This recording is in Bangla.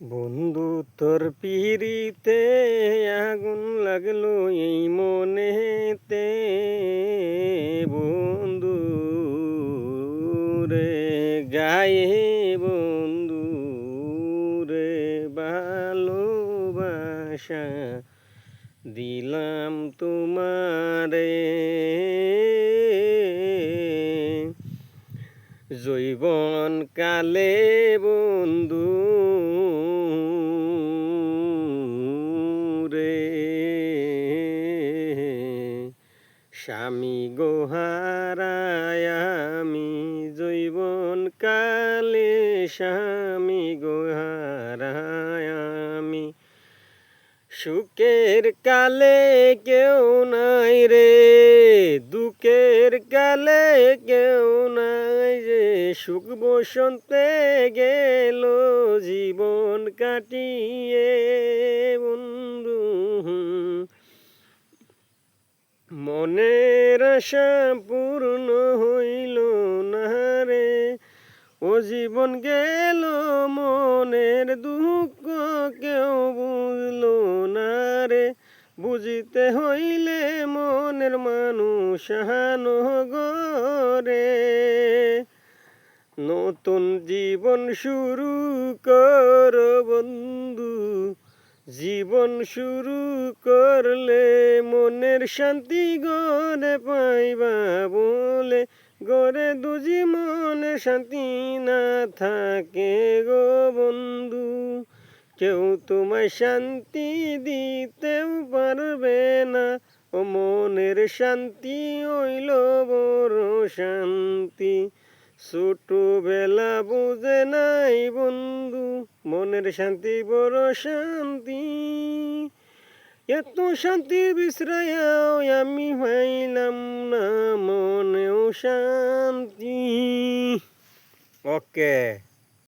বন্ধু তোর পিরিতে আগুন লাগলো এই মনেতে, বন্ধু রে গায়ে বন্ধু রে ভালোবাসা দিলাম তোমারে। জৈবন কালে বন্ধু রে স্বামী গোহারায় আমি, জৈবন কালে স্বামী গোহারায় আমি। সুখের কালে কেউ নাই রে, দুঃখের কালে কেউ নাই রে, সুখ বসন্তে গেল জীবন কাটিয়ে বন্ধু। মনের আশা পূর্ণ হইল না রে, ও জীবন গেল মনের দুঃখ কেউ বুঝল না রে। বুঝিতে হইলে মনের মানুষ হানো গরে, নতুন জীবন শুরু কর বন্ধু। জীবন শুরু করলে মনের শান্তি গড়ে পাইবা বলে, গড়ে দুজি মনে শান্তি না থাকে গো বন্ধু। কেউ তোমায় শান্তি দিতেও পারবে না, ও মনের শান্তি হইল বড় শান্তি। ছোটবেলা বুঝে নাই বন্ধু, মনের শান্তি বড় শান্তি। এত শান্তি বিশ্রায়াও আমি পাইলাম না, মনেও শান্তি। ওকে।